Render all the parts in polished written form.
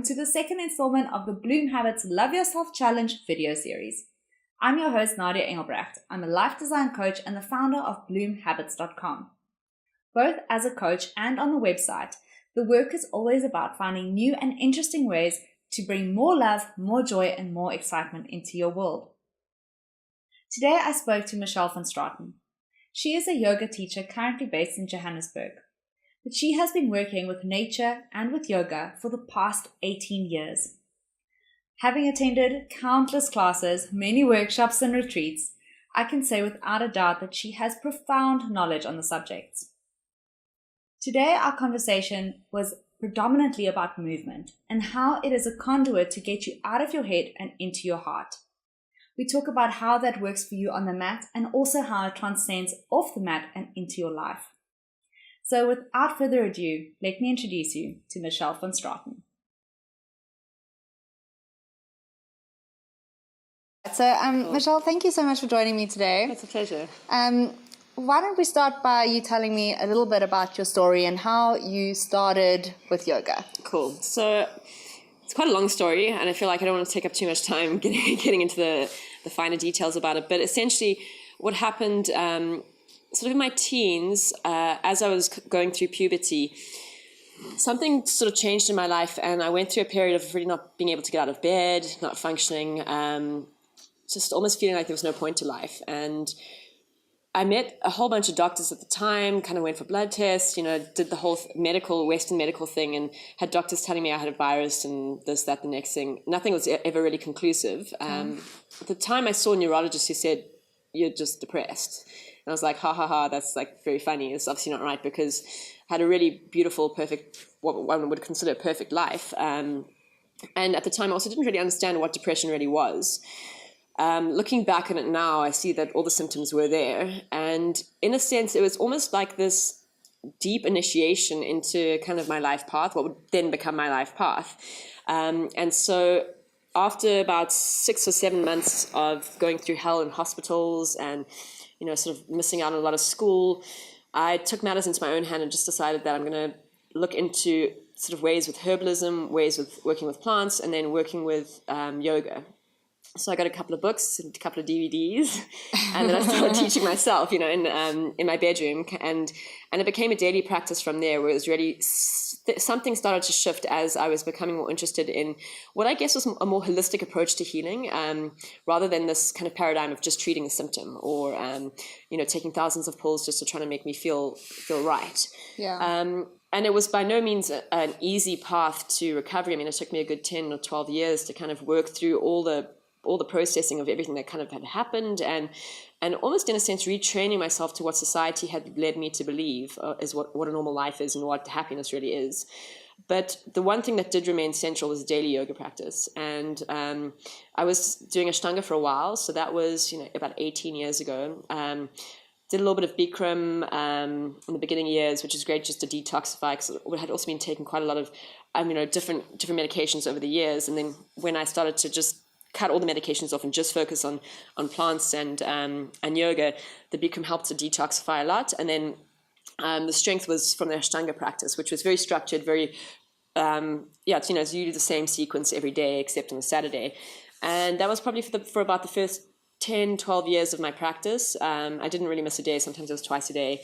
to the second installment of the BloomHabits Love Yourself Challenge video series. I'm your host, Nadia Engelbrecht. I'm a life design coach and the founder of BloomHabits.com. Both as a coach and on the website, the work is always about finding new and interesting ways to bring more love, more joy, and more excitement into your world. Today I spoke to Michelle van Straaten. She is a yoga teacher currently based in Johannesburg, but she has been working with nature and with yoga for the past 18 years. Having attended countless classes, many workshops and retreats, I can say without a doubt that she has profound knowledge on the subjects. Today our conversation was predominantly about movement and how it is a conduit to get you out of your head and into your heart. We talk about how that works for you on the mat and also how it transcends off the mat and into your life. So without further ado, let me introduce you to Michelle van Straaten. So, Michelle, thank you so much for joining me today. It's a pleasure. Why don't we start by you telling me a little bit about your story and how you started with yoga? Cool. So it's quite a long story, and I feel like I don't want to take up too much time getting into the finer details about it. But essentially, what happened sort of in my teens, as I was going through puberty, something sort of changed in my life, and I went through a period of really not being able to get out of bed, not functioning, just almost feeling like there was no point to life. And I met a whole bunch of doctors at the time, kind of went for blood tests, did the whole Western medical thing, and had doctors telling me I had a virus and this, that, the next thing. Nothing was ever really conclusive. At the time I saw a neurologist who said, "You're just depressed." And I was like, ha, that's like very funny. It's obviously not right, because I had a really beautiful, perfect, what one would consider a perfect life. And at the time I also didn't really understand what depression really was. Looking back on it now, I see that all the symptoms were there. And in a sense, it was almost like this deep initiation into kind of my life path, what would then become my life path. And so after about 6 or 7 months of going through hell in hospitals and, sort of missing out on a lot of school, I took matters into my own hand and just decided that I'm going to look into sort of ways with herbalism, ways with working with plants, and then working with yoga. So I got a couple of books and a couple of DVDs, and then I started teaching myself, in my bedroom, and it became a daily practice from there, where it was really something started to shift as I was becoming more interested in what I guess was a more holistic approach to healing, rather than this kind of paradigm of just treating a symptom or taking thousands of pills just to try to make me feel right. Yeah. And it was by no means an easy path to recovery. I mean, it took me a good 10 or 12 years to kind of work through all the processing of everything that kind of had happened, and almost in a sense retraining myself to what society had led me to believe is what a normal life is and what happiness really is. But the one thing that did remain central was daily yoga practice. And I was doing Ashtanga for a while, so that was about 18 years ago. Did a little bit of Bikram in the beginning years, which is great just to detoxify, because I had also been taking quite a lot of different medications over the years. And then when I started to just cut all the medications off and just focus on plants and yoga, the Bikram helped to detoxify a lot. And then the strength was from the Ashtanga practice, which was very structured, very, it's you do the same sequence every day except on a Saturday. And that was probably for about the first 10, 12 years of my practice. I didn't really miss a day. Sometimes it was twice a day,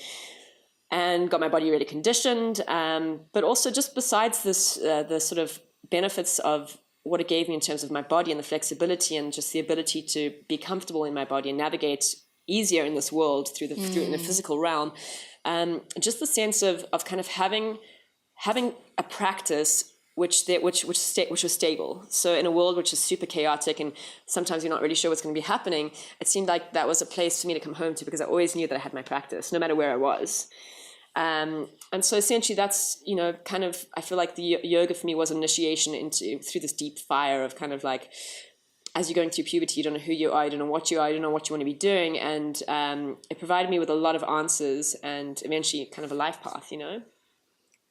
and got my body really conditioned. But also just besides this, the sort of benefits of what it gave me in terms of my body and the flexibility and just the ability to be comfortable in my body and navigate easier in this world through in the physical realm. Just the sense of kind of having a practice which was stable. So in a world which is super chaotic and sometimes you're not really sure what's going to be happening, it seemed like that was a place for me to come home to, because I always knew that I had my practice no matter where I was. And so essentially that's, kind of, I feel like the yoga for me was an initiation through this deep fire of kind of like, as you're going through puberty, you don't know who you are, you don't know what you are, you don't know what you want to be doing. And it provided me with a lot of answers and eventually kind of a life path,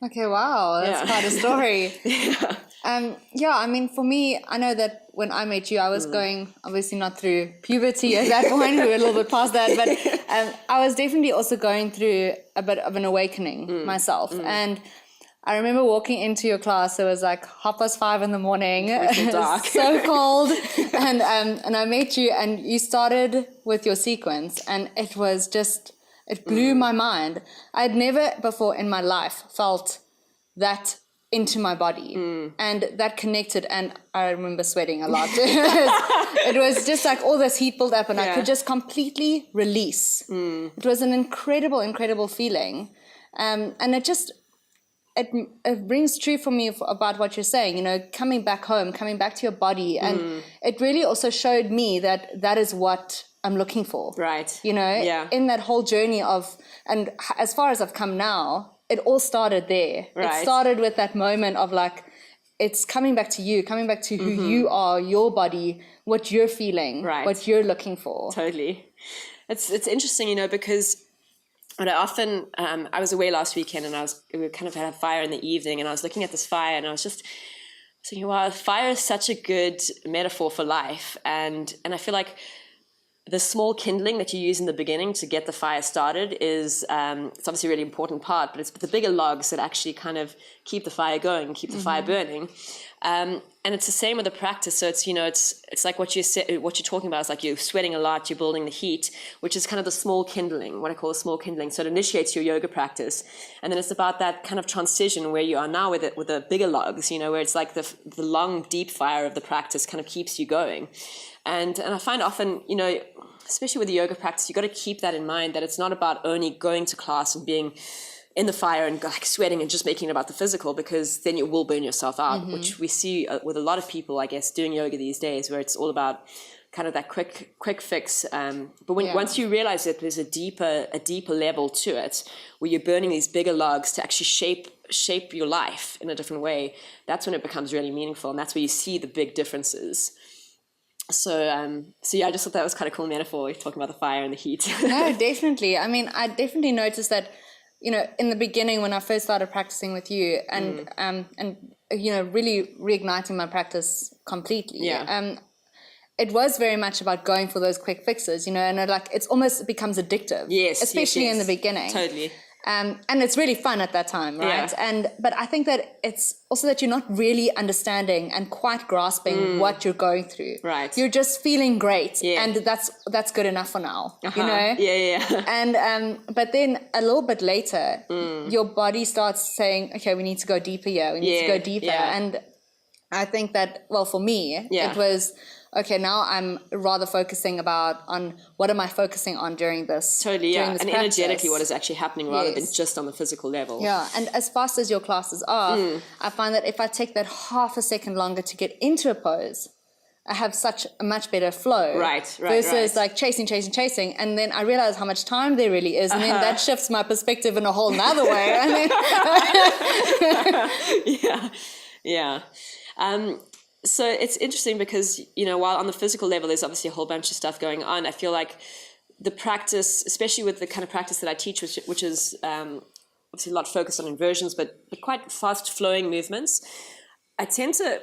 Okay, wow, that's quite a story. I mean, for me, I know that when I met you, I was going, obviously not through puberty at that point, we were a little bit past that, but I was definitely also going through a bit of an awakening myself. And I remember walking into your class. It was like 5:30 in the morning. It was dark. So cold. And I met you, and you started with your sequence, and it was just, it blew my mind. I'd never before in my life felt that into my body, and that connected, and I remember sweating a lot. It was just like all this heat built up, and I could just completely release. It was an incredible feeling, and it rings true for me about what you're saying, you know, coming back home, coming back to your body, and it really also showed me that is what I'm looking for, right? You know, in that whole journey of, and as far as I've come now, it all started there. Right. It started with that moment of like, it's coming back to you, coming back to who you are, your body, what you're feeling, what you're looking for. Totally. It's interesting, you know, because when I often, I was away last weekend, and we kind of had a fire in the evening, and I was looking at this fire, and I was just thinking, wow, fire is such a good metaphor for life. And I feel like the small kindling that you use in the beginning to get the fire started is, it's obviously a really important part, but it's the bigger logs that actually kind of keep the fire going, keep the fire burning. And it's the same with the practice. So it's, you know, it's like what you're talking about is like you're sweating a lot, you're building the heat, which is kind of the small kindling, what I call a small kindling. So it initiates your yoga practice. And then it's about that kind of transition where you are now with the bigger logs, you know, where it's like the long, deep fire of the practice kind of keeps you going. And I find often, you know, especially with the yoga practice, you got to keep that in mind, that it's not about only going to class and being in the fire and like sweating and just making it about the physical, because then you will burn yourself out, which we see with a lot of people, I guess, doing yoga these days, where it's all about kind of that quick fix. But once you realize that there's a deeper level to it, where you're burning these bigger logs to actually shape your life in a different way, that's when it becomes really meaningful, and that's where you see the big differences. So yeah, I just thought that was kind of cool metaphor, talking about the fire and the heat. No, definitely. I mean, I definitely noticed that, you know, in the beginning when I first started practicing with you, and you know, really reigniting my practice completely. It was very much about going for those quick fixes, you know, and it almost becomes addictive. Yes, especially in the beginning. Totally. And it's really fun at that time, right? But I think that it's also that you're not really understanding and quite grasping what you're going through. Right. You're just feeling great, and that's good enough for now. You know. And but then a little bit later, your body starts saying, "Okay, we need to go deeper here. We need to go deeper." And I think that, well, for me, it was, okay, now I'm rather focusing on what am I focusing on during this. Totally, during this and practice. energetically what is actually happening rather than just on the physical level. Yeah, and as fast as your classes are, I find that if I take that half a second longer to get into a pose, I have such a much better flow. Right. Versus like chasing. And then I realize how much time there really is. And then that shifts my perspective in a whole nother way. Yeah. So it's interesting because, you know, while on the physical level, there's obviously a whole bunch of stuff going on. I feel like the practice, especially with the kind of practice that I teach, which is obviously a lot focused on inversions, but quite fast flowing movements, I tend to,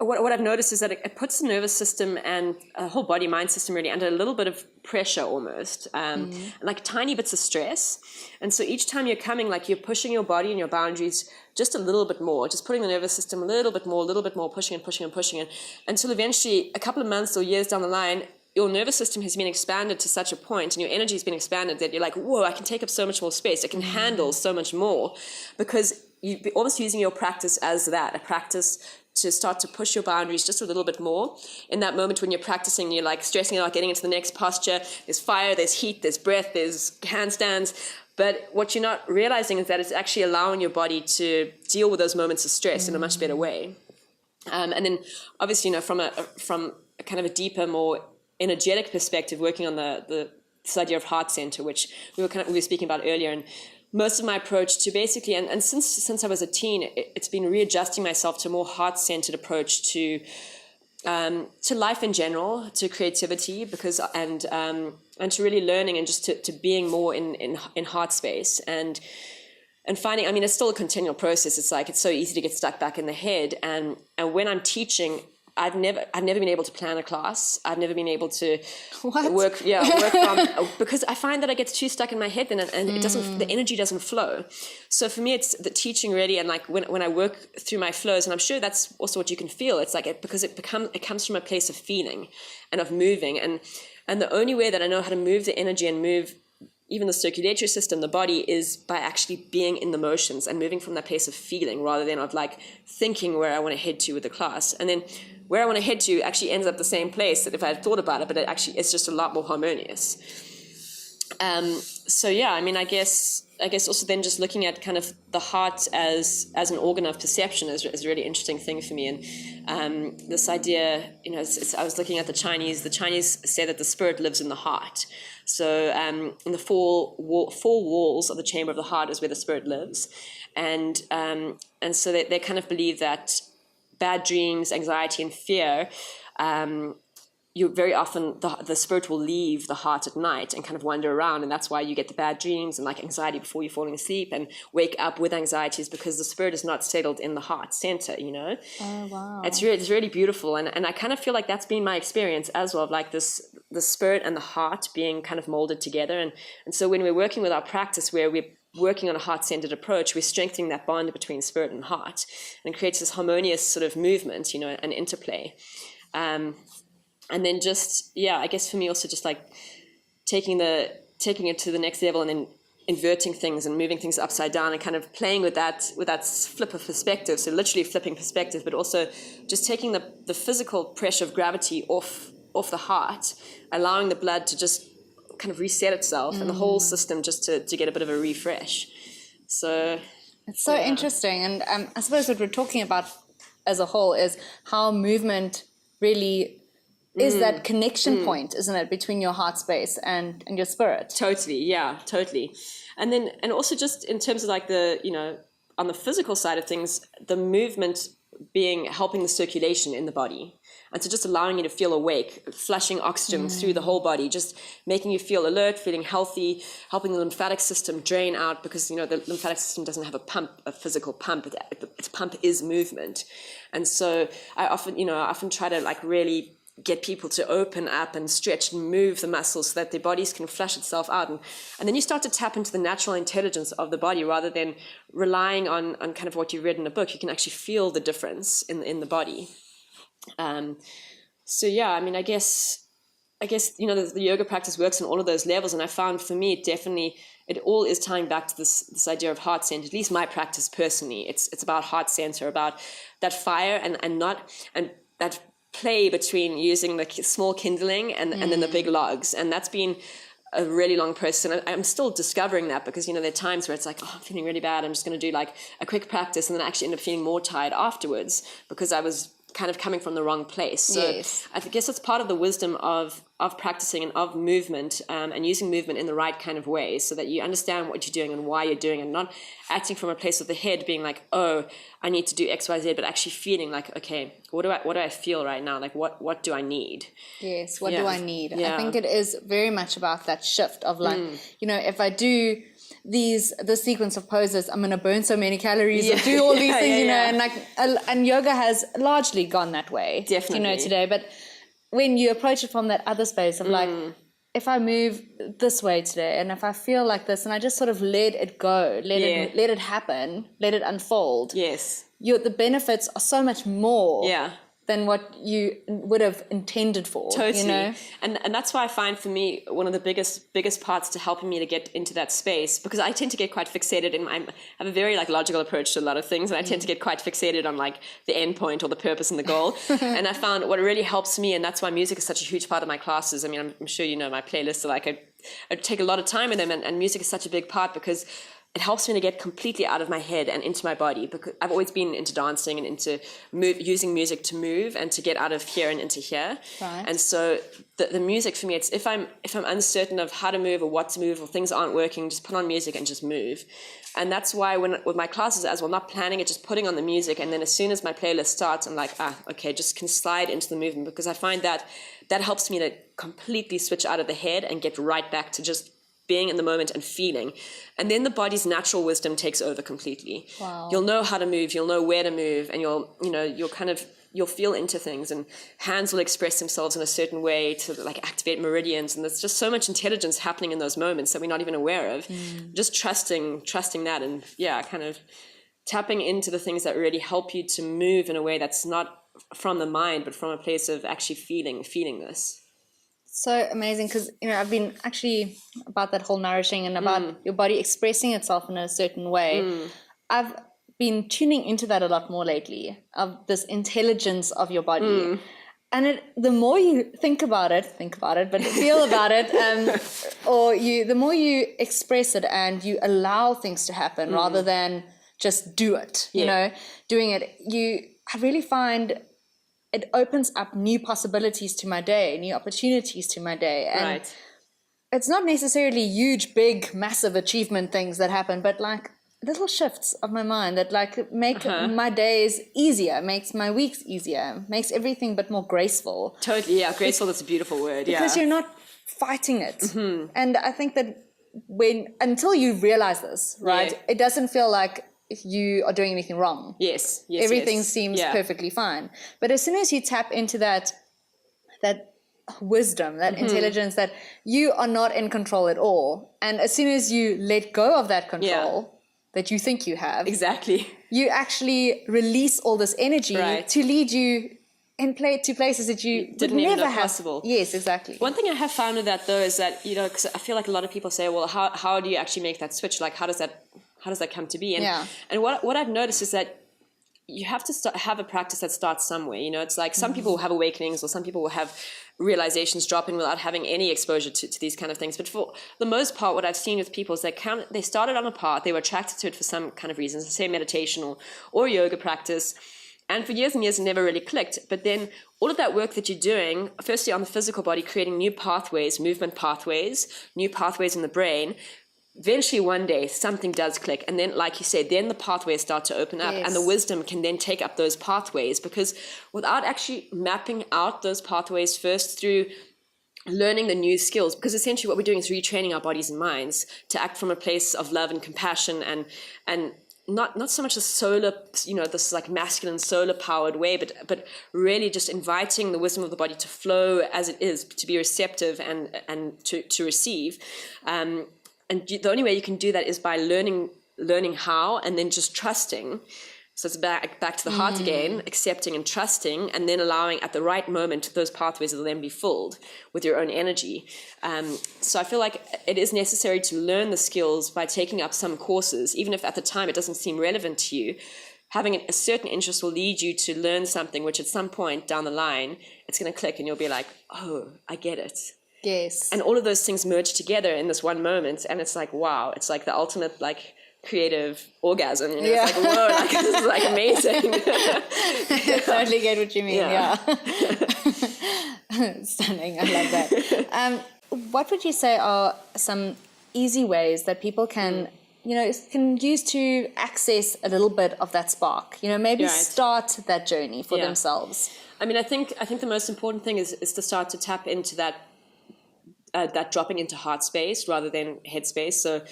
what I've noticed is that it puts the nervous system and a whole body mind system really under a little bit of pressure almost, and like tiny bits of stress. And so each time you're coming, like you're pushing your body and your boundaries just a little bit more, just putting the nervous system a little bit more, pushing it, until eventually a couple of months or years down the line, your nervous system has been expanded to such a point and your energy has been expanded that you're like, whoa, I can take up so much more space. I can handle so much more, because you're almost using your practice as that, a practice to start to push your boundaries just a little bit more. In that moment when you're practicing, you're like stressing out, getting into the next posture. There's fire, there's heat, there's breath, there's handstands. But what you're not realizing is that it's actually allowing your body to deal with those moments of stress in a much better way. And then obviously, you know, from a kind of a deeper, more energetic perspective, working on this idea of heart center, which we were speaking about earlier. And most of my approach to basically, and since I was a teen, it's been readjusting myself to a more heart-centered approach to life in general, to creativity, and to really learning and just to being more in heart space and finding. I mean, it's still a continual process. It's like it's so easy to get stuck back in the head, and when I'm teaching, I've never been able to plan a class. I've never been able to work from, because I find that I get too stuck in my head then, and it doesn't, the energy doesn't flow. So for me, it's the teaching really. And like when I work through my flows, and I'm sure that's also what you can feel. It's like, because it comes from a place of feeling and of moving. And the only way that I know how to move the energy and move even the circulatory system, the body, is by actually being in the motions and moving from that place of feeling rather than of like thinking where I want to head to with the class. And then where I want to head to actually ends up the same place that if I had thought about it, but it's just a lot more harmonious. So yeah, I mean, I guess also then just looking at kind of the heart as an organ of perception is a really interesting thing for me. And this idea, I was looking at the Chinese say that the spirit lives in the heart. So in the four walls of the chamber of the heart is where the spirit lives. And so they kind of believe that bad dreams, anxiety, and fear, you very often, the spirit will leave the heart at night and kind of wander around, and that's why you get the bad dreams and like anxiety before you're falling asleep, and wake up with anxieties because the spirit is not settled in the heart center, Oh, wow. It's really beautiful, and I kind of feel like that's been my experience as well, of like the spirit and the heart being kind of molded together. And so when we're working with our practice where we're working on a heart-centered approach, we're strengthening that bond between spirit and heart, and it creates this harmonious sort of movement, an interplay. And then just, I guess for me also just like taking it to the next level, and then inverting things and moving things upside down, and kind of playing with that flip of perspective. So literally flipping perspective, but also just taking the physical pressure of gravity off the heart, allowing the blood to just kind of reset itself and the whole system just to get a bit of a refresh. So it's so interesting. And I suppose what we're talking about as a whole is how movement really is that connection point, isn't it, between your heart space and your spirit? Totally, yeah, totally. And also just in terms of like on the physical side of things, the movement helping the circulation in the body. And so just allowing you to feel awake, flushing oxygen through the whole body, just making you feel alert, feeling healthy, helping the lymphatic system drain out, because, the lymphatic system doesn't have a physical pump. Its pump is movement. And so I often try to like really get people to open up and stretch and move the muscles so that their bodies can flush itself out. And then you start to tap into the natural intelligence of the body rather than relying on kind of what you read in a book. You can actually feel the difference in the body. So yeah, I mean, I guess the yoga practice works on all of those levels. And I found for me, it all is tying back to this idea of heart center. At least my practice personally, it's about heart center, about that fire and that play between using the small kindling and then the big logs. And that's been a really long process. And I'm still discovering that, because, there are times where it's like, I'm feeling really bad, I'm just going to do like a quick practice, and then I actually end up feeling more tired afterwards because I was kind of coming from the wrong place. So yes. I guess that's part of the wisdom of practicing and of movement, and using movement in the right kind of way, so that you understand what you're doing and why you're doing it, and not acting from a place of the head being like, oh, I need to do X, Y, Z, but actually feeling like, okay, what do I feel right now? Like, what do I need? Yes, what do I need? Yeah. I think it is very much about that shift of like, if I do the sequence of poses, I'm going to burn so many calories or do all these things, and like, and yoga has largely gone that way, definitely, today. But when you approach it from that other space of like, if I move this way today, and if I feel like this, and I just sort of let it go, let it happen, let it unfold. Yes, the benefits are so much more. Than what you would have intended for. Totally. And that's why I find for me, one of the biggest parts to helping me to get into that space, because I tend to get quite fixated I have a very like logical approach to a lot of things, and I tend to get quite fixated on like the end point or the purpose and the goal. And I found what really helps me, and that's why music is such a huge part of my classes. I mean, I'm sure my playlists are like, I take a lot of time in them, and music is such a big part, because it helps me to get completely out of my head and into my body, because I've always been into dancing and into using music to move and to get out of here and into here. Right. And so the music for me, it's if I'm uncertain of how to move or what to move, or things aren't working, just put on music and just move. And that's why with my classes as well, not planning it, just putting on the music, and then as soon as my playlist starts, I'm like, okay, just can slide into the movement, because I find that helps me to completely switch out of the head and get right back to just being in the moment and feeling. And then the body's natural wisdom takes over completely. Wow. You'll know how to move, you'll know where to move, and you'll kind of you'll feel into things, and hands will express themselves in a certain way to like activate meridians, and there's just so much intelligence happening in those moments that we're not even aware of. Just trusting that, and kind of tapping into the things that really help you to move in a way that's not from the mind but from a place of actually feeling this. So amazing, because I've been actually about that whole nourishing and about your body expressing itself in a certain way. I've been tuning into that a lot more lately, of this intelligence of your body. And the more you think about it, but feel about it, the more you express it and you allow things to happen rather than just do it, doing it. I really find it opens up new possibilities to my day, new opportunities to my day. And it's not necessarily huge, big, massive achievement things that happen, but like little shifts of my mind that like make my days easier, makes my weeks easier, makes everything but more graceful. Totally, yeah, graceful, that's a beautiful word. Because you're not fighting it. And I think that until you realize this, right, it doesn't feel like you are doing anything wrong. Yes. Everything seems perfectly fine. But as soon as you tap into that wisdom, that intelligence, that you are not in control at all, and as soon as you let go of that control that you think you have, you actually release all this energy to lead you to places that you didn't never even know have possible. Yes, exactly. One thing I have found with that though is that because I feel like a lot of people say, well, how do you actually make that switch? Like, how does that come to be? And what I've noticed is that you have to have a practice that starts somewhere. It's like some people will have awakenings, or some people will have realizations drop in without having any exposure to these kind of things. But for the most part, what I've seen with people is they started on a path, they were attracted to it for some kind of reasons, say meditation or yoga practice, and for years and years it never really clicked. But then all of that work that you're doing, firstly on the physical body, creating new pathways, movement pathways, new pathways in the brain, eventually one day something does click, and then like you said, then the pathways start to open up, and the wisdom can then take up those pathways, because without actually mapping out those pathways first through learning the new skills, because essentially what we're doing is retraining our bodies and minds to act from a place of love and compassion, and not so much a solar, this like masculine solar powered way, but really just inviting the wisdom of the body to flow as it is, to be receptive and to receive. And the only way you can do that is by learning how, and then just trusting. So it's back to the heart again, accepting and trusting, and then allowing at the right moment those pathways will then be filled with your own energy. So I feel like it is necessary to learn the skills by taking up some courses, even if at the time it doesn't seem relevant to you. Having a certain interest will lead you to learn something, which at some point down the line, it's going to click and you'll be like, oh, I get it. Yes. And all of those things merge together in this one moment, and it's like, wow, it's like the ultimate like creative orgasm. It's like, whoa, like this is like amazing. I totally get what you mean. Yeah. Stunning. I love that. What would you say are some easy ways that people can can use to access a little bit of that spark? Maybe start that journey for themselves. I mean, I think the most important thing is to start to tap into that dropping into heart space rather than head space. So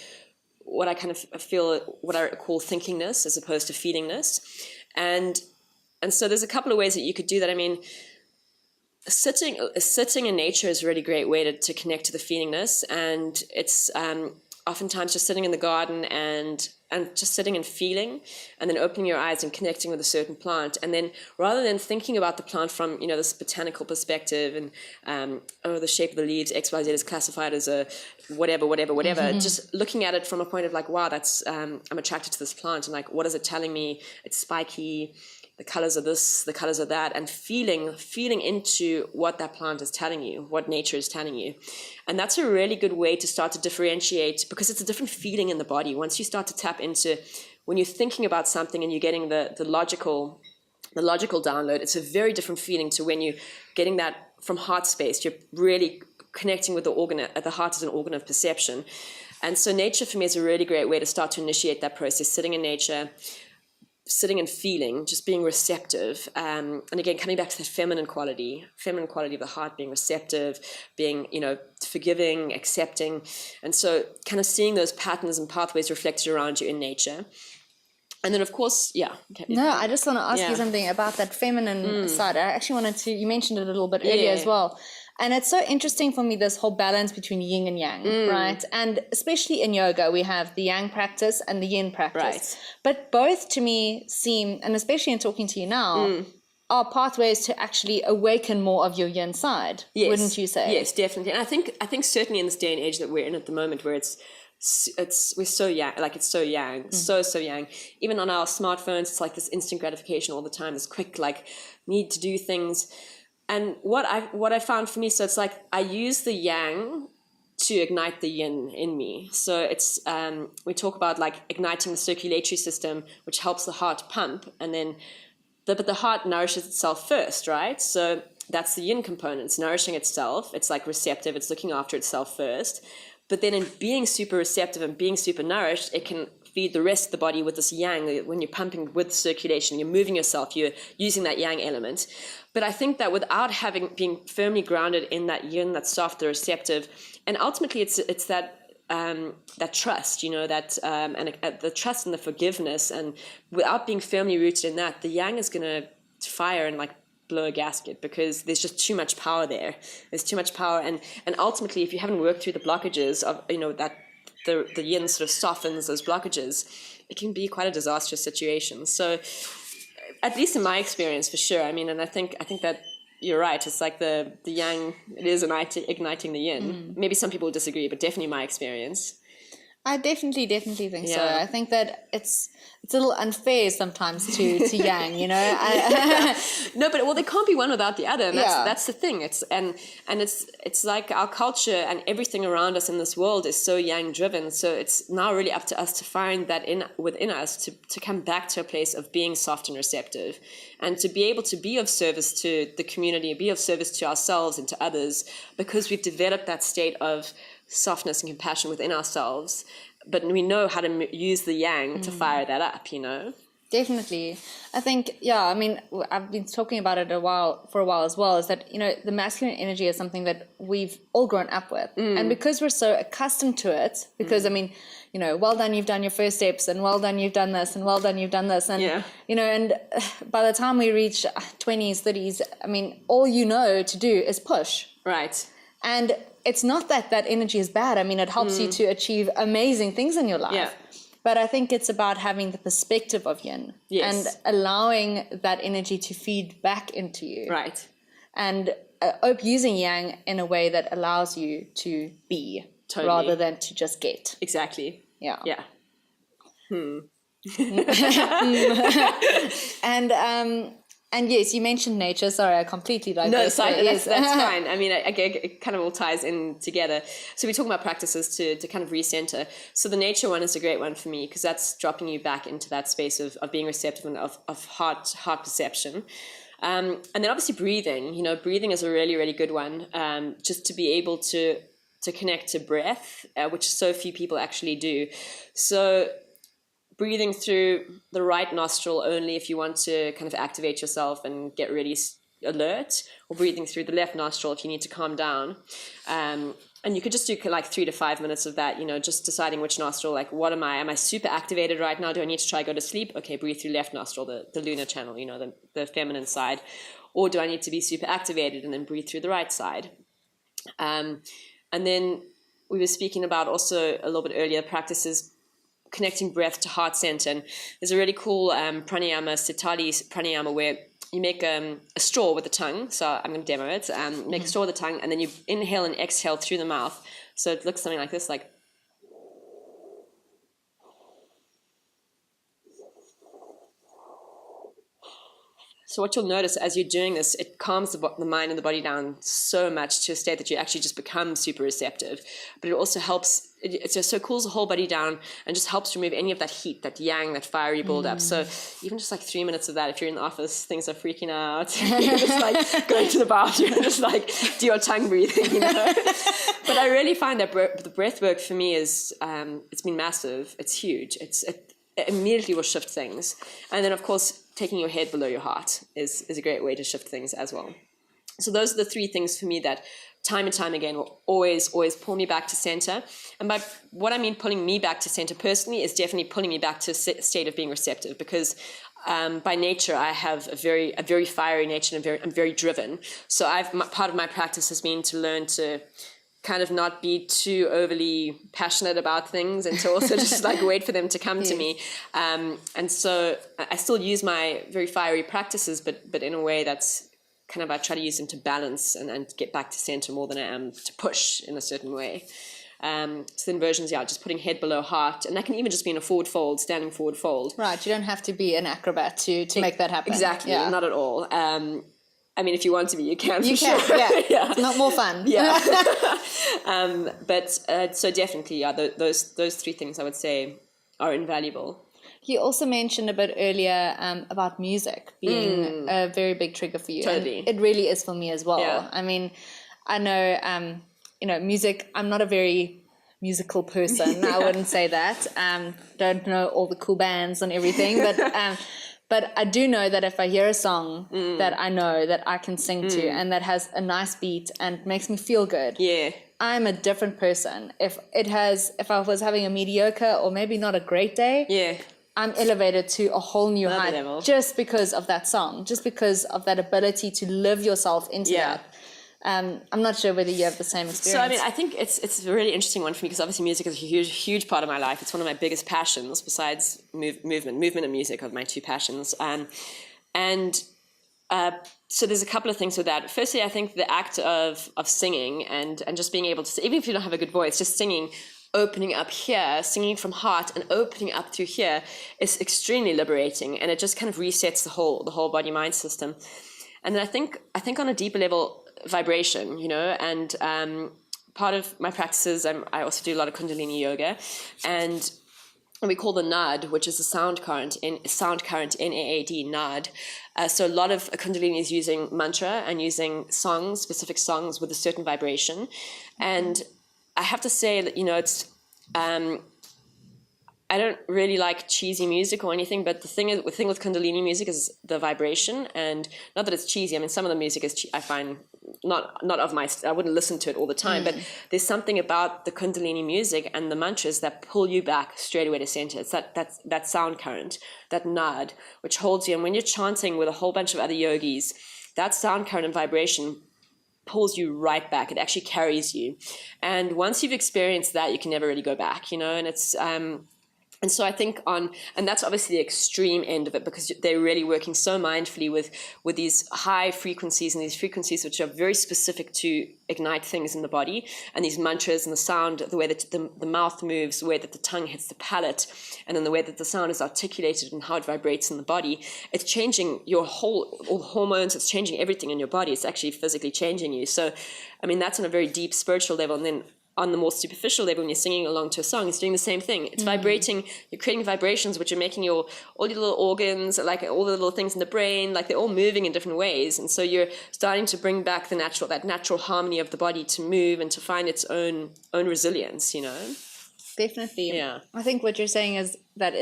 what I kind of feel, what I call thinkingness as opposed to feelingness. And so there's a couple of ways that you could do that. I mean, sitting in nature is a really great way to connect to the feelingness. And it's oftentimes just sitting in the garden and just sitting and feeling, and then opening your eyes and connecting with a certain plant. And then rather than thinking about the plant from, this botanical perspective and, the shape of the leaves, XYZ is classified as a whatever, just looking at it from a point of like, wow, that's, I'm attracted to this plant, and like, what is it telling me? It's spiky, the colors of this, the colors of that, and feeling into what that plant is telling you, what nature is telling you. And that's a really good way to start to differentiate, because it's a different feeling in the body. Once you start to tap into, when you're thinking about something and you're getting the logical download, it's a very different feeling to when you're getting that from heart space. You're really connecting with the organ. The heart is an organ of perception. And so nature for me is a really great way to start to initiate that process, sitting in nature, sitting and feeling, just being receptive, and again coming back to the feminine quality of the heart, being receptive, being forgiving, accepting, and so kind of seeing those patterns and pathways reflected around you in nature. And then, of course, yeah. Okay. No, I just want to ask you something about that feminine side. I actually wanted to, you mentioned it a little bit earlier as well. And it's so interesting for me, this whole balance between yin and yang, right? And especially in yoga, we have the yang practice and the yin practice. Right. But both to me seem, and especially in talking to you now, are pathways to actually awaken more of your yin side, wouldn't you say? Yes, definitely. And I think certainly in this day and age that we're in at the moment, where we're so yang, like it's so yang, so yang. Even on our smartphones, it's like this instant gratification all the time, this quick like need to do things. And what I found for me, so it's like I use the yang to ignite the yin in me. So it's we talk about like igniting the circulatory system, which helps the heart pump, and then but the heart nourishes itself first, right? So that's the yin component. It's nourishing itself. It's like receptive. It's looking after itself first. But then in being super receptive and being super nourished, it can feed the rest of the body with this yang. When you're pumping with circulation, you're moving yourself, you're using that yang element. But I think that without being firmly grounded in that yin, that soft, the receptive, and ultimately it's that that trust, you know, that and the trust and the forgiveness, and without being firmly rooted in that, the yang is going to fire and like blow a gasket, because there's just too much power there. There's too much power, and ultimately, if you haven't worked through the blockages of, you know, that the yin sort of softens those blockages, it can be quite a disastrous situation. So, at least in my experience, for sure. I mean, and I think that you're right. It's like the yang, it is igniting the yin. Maybe some people disagree, but definitely my experience. I definitely think so. I think that it's a little unfair sometimes to yang, you know. No, but there can't be one without the other. And that's the thing. It's it's like our culture and everything around us in this world is so yang driven. So it's now really up to us to find that within us to come back to a place of being soft and receptive, and to be able to be of service to the community, be of service to ourselves and to others, because we've developed that state of softness and compassion within ourselves, but we know how to use the yang to fire that up, you know. Definitely. I think, I mean, I've been talking about it for a while as well, is that, you know, the masculine energy is something that we've all grown up with. And because we're so accustomed to it, because I mean, you know, well done, you've done your first steps, and well done, you've done this, and well done, you've done this. And, you know, and by the time we reach 20s, 30s, I mean, all you know to do is push. Right. And it's not that energy is bad. I mean, it helps you to achieve amazing things in your life. Yeah. But I think it's about having the perspective of yin and allowing that energy to feed back into you. Right. And using yang in a way that allows you to be rather than to just get. Exactly. Yeah. Yeah. And yes, you mentioned nature. Sorry, I completely digressed. No, that's fine. I mean, it kind of all ties in together. So we're talking about practices to kind of recenter. So the nature one is a great one for me, because that's dropping you back into that space of being receptive and of heart perception. And then obviously breathing. You know, breathing is a really, really good one. Just to be able to connect to breath, which so few people actually do. So breathing through the right nostril only if you want to kind of activate yourself and get really alert, or breathing through the left nostril if you need to calm down. And you could just do like 3 to 5 minutes of that, you know, just deciding which nostril, like what am I super activated right now? Do I need to try go to sleep? Okay, breathe through left nostril, the lunar channel, you know, the feminine side. Or do I need to be super activated and then breathe through the right side? And then we were speaking about also a little bit earlier practices connecting breath to heart center. And there's a really cool pranayama, Sitali pranayama, where you make a straw with the tongue. So I'm going to demo it. Make a straw with the tongue, and then you inhale and exhale through the mouth. So it looks something like this, like. So what you'll notice as you're doing this, it calms the mind and the body down so much to a state that you actually just become super receptive. But it also helps, it just so cools the whole body down and just helps remove any of that heat, that yang, that fiery buildup. So even just like 3 minutes of that, if you're in the office, things are freaking out. You're just like going to the bathroom and just like do your tongue breathing, you know. But I really find that the breath work for me is, it's been massive. It's huge. It immediately will shift things. And then of course, taking your head below your heart is a great way to shift things as well. So those are the 3 things for me that time and time again will always pull me back to center. And by what I mean pulling me back to center personally is definitely pulling me back to a state of being receptive, because by nature I have a very fiery nature, and I'm very driven. So part of my practice has been to learn to kind of not be too overly passionate about things, and to also just like wait for them to come to me. And so I still use my very fiery practices, but in a way that's kind of, I try to use them to balance and get back to center more than I am to push in a certain way. So the inversions, just putting head below heart, and that can even just be in a forward fold, standing forward fold. Right, you don't have to be an acrobat to make that happen. Exactly, not at all. I mean, if you want to be, you can. You can, sure. yeah. It's not more fun. Yeah. So definitely, those three things I would say are invaluable. You also mentioned a bit earlier about music being a very big trigger for you. Totally. And it really is for me as well. Yeah. I mean, I know, music, I'm not a very musical person. I wouldn't say that. Don't know all the cool bands and everything, but I do know that if I hear a song that I know that I can sing to and that has a nice beat and makes me feel good, I'm a different person. If I was having a mediocre or maybe not a great day, I'm elevated to a whole new height level. Just because of that song, just because of that ability to live yourself into that. I'm not sure whether you have the same experience. So, I mean, I think it's a really interesting one for me, because obviously music is a huge part of my life. It's one of my biggest passions besides movement and music are my two passions. So there's a couple of things with that. Firstly, I think the act of singing and just being able to, even if you don't have a good voice, just singing, opening up here, singing from heart and opening up through here is extremely liberating, and it just kind of resets the whole body mind system. And then I think on a deeper level, vibration, and part of my practices, I also do a lot of Kundalini yoga, and we call the NAD, which is a sound current, NAAD, NAD. So a lot of Kundalini is using mantra and using specific songs with a certain vibration. And I have to say that, it's, I don't really like cheesy music or anything, but the thing with Kundalini music is the vibration, and not that it's cheesy. I mean, some of the music is, I find not of my, I wouldn't listen to it all the time, but there's something about the Kundalini music and the mantras that pull you back straight away to center. It's that sound current, that nad, which holds you. And when you're chanting with a whole bunch of other yogis, that sound current and vibration pulls you right back. It actually carries you. And once you've experienced that, you can never really go back, and it's, and so I think and that's obviously the extreme end of it, because they're really working so mindfully with these high frequencies, and these frequencies which are very specific to ignite things in the body, and these mantras and the sound, the way that the mouth moves, the way that the tongue hits the palate, and then the way that the sound is articulated and how it vibrates in the body. It's changing all the hormones, it's changing everything in your body. It's actually physically changing you. So, I mean, that's on a very deep spiritual level. And then on the more superficial level, when you're singing along to a song, it's doing the same thing. It's vibrating, you're creating vibrations which are making all your little organs, like all the little things in the brain, like they're all moving in different ways. And so you're starting to bring back that natural harmony of the body to move and to find its own resilience, Definitely. Yeah. I think what you're saying is that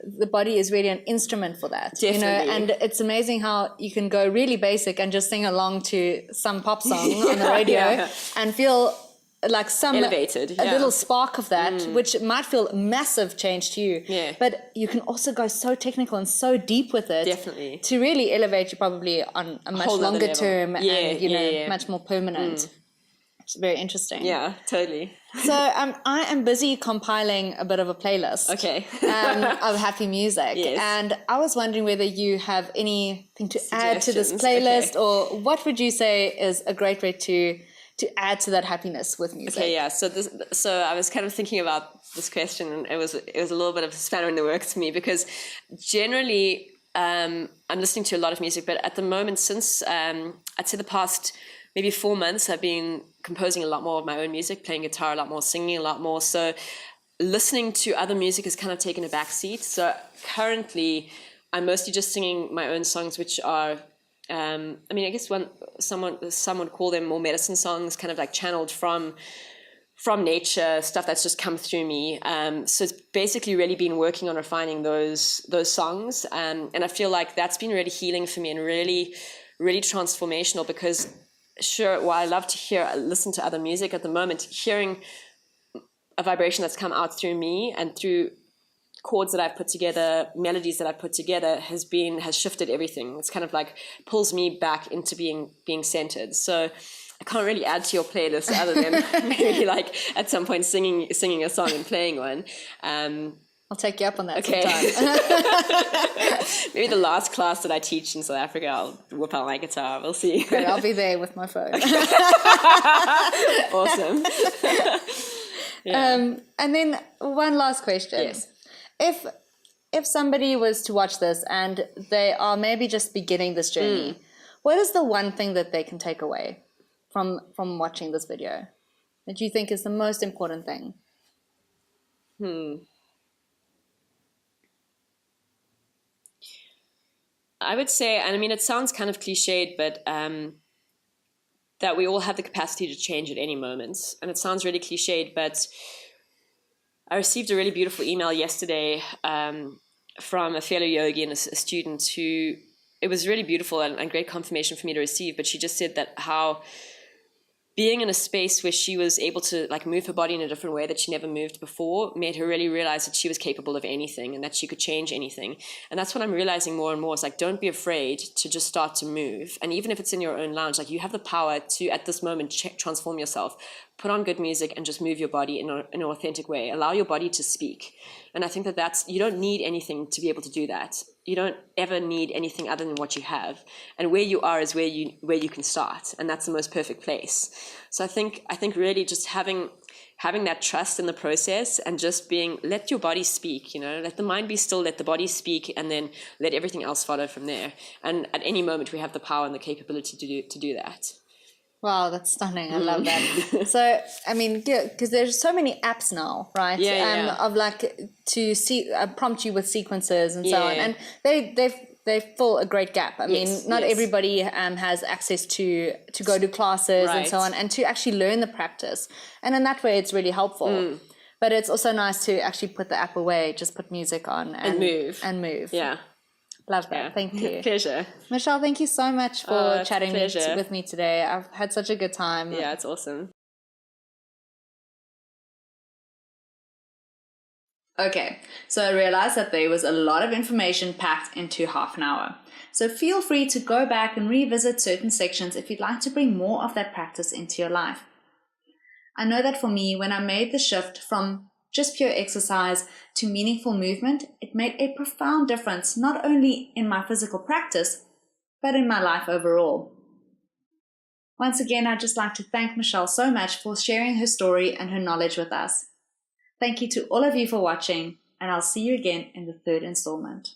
the body is really an instrument for that. Definitely. And it's amazing how you can go really basic and just sing along to some pop song on the radio and feel like some elevated, a little spark of that, which might feel a massive change to you. Yeah. But you can also go so technical and so deep with it. Definitely. To really elevate you probably on a much longer term and much more permanent. It's very interesting. Yeah, totally. So I am busy compiling a bit of a playlist. Okay. Of happy music. Yes. And I was wondering whether you have anything to add to this playlist, or what would you say is a great way to add to that happiness with music? Okay, yeah. So I was kind of thinking about this question, and it was a little bit of a spanner in the works for me, because generally I'm listening to a lot of music, but at the moment, since I'd say the past maybe 4 months, I've been composing a lot more of my own music, playing guitar a lot more, singing a lot more. So listening to other music has kind of taken a back seat. So currently I'm mostly just singing my own songs, which are I mean, I guess someone would call them more medicine songs, kind of like channeled from nature, stuff that's just come through me. So it's basically really been working on refining those songs. And I feel like that's been really healing for me and really, really transformational, because sure, while I love to listen to other music at the moment, hearing a vibration that's come out through me and through chords that I've put together, melodies that I've put together has shifted everything. It's kind of like pulls me back into being centered. So I can't really add to your playlist other than maybe like at some point singing a song and playing one. I'll take you up on that okay. sometime. Maybe the last class that I teach in South Africa, I'll whip out my guitar. We'll see. Great, I'll be there with my phone. Awesome. Yeah. And then one last question. Yes. If somebody was to watch this and they are maybe just beginning this journey, what is the one thing that they can take away from watching this video that you think is the most important thing? I would say, and I mean, it sounds kind of cliched, but that we all have the capacity to change at any moment. And it sounds really cliched, but I received a really beautiful email yesterday from a fellow yogi and a student who, it was really beautiful and great confirmation for me to receive, but she just said that how being in a space where she was able to like move her body in a different way that she never moved before made her really realize that she was capable of anything and that she could change anything. And that's what I'm realizing more and more. It's like, don't be afraid to just start to move. And even if it's in your own lounge, like you have the power to, at this moment, transform yourself, put on good music and just move your body in an authentic way. Allow your body to speak. And I think that you don't need anything to be able to do that. You don't ever need anything other than what you have. And where you are is where you can start. And that's the most perfect place. So I think really just having that trust in the process and just let your body speak, let the mind be still, let the body speak, and then let everything else follow from there. And at any moment we have the power and the capability to do that. Wow, that's stunning. I love that. So, I mean, because there's so many apps now, right? Of like to prompt you with sequences and so on, and they fill a great gap. I mean, not everybody has access to go to classes and so on, and to actually learn the practice. And in that way, it's really helpful. But it's also nice to actually put the app away, just put music on and move. Yeah. Love that. Yeah. Thank you. Pleasure. Michelle, thank you so much for chatting with me today. I've had such a good time. Yeah, it's awesome. Okay, so I realized that there was a lot of information packed into half an hour. So feel free to go back and revisit certain sections if you'd like to bring more of that practice into your life. I know that for me, when I made the shift from just pure exercise to meaningful movement, it made a profound difference, not only in my physical practice, but in my life overall. Once again, I'd just like to thank Michelle so much for sharing her story and her knowledge with us. Thank you to all of you for watching, and I'll see you again in the third installment.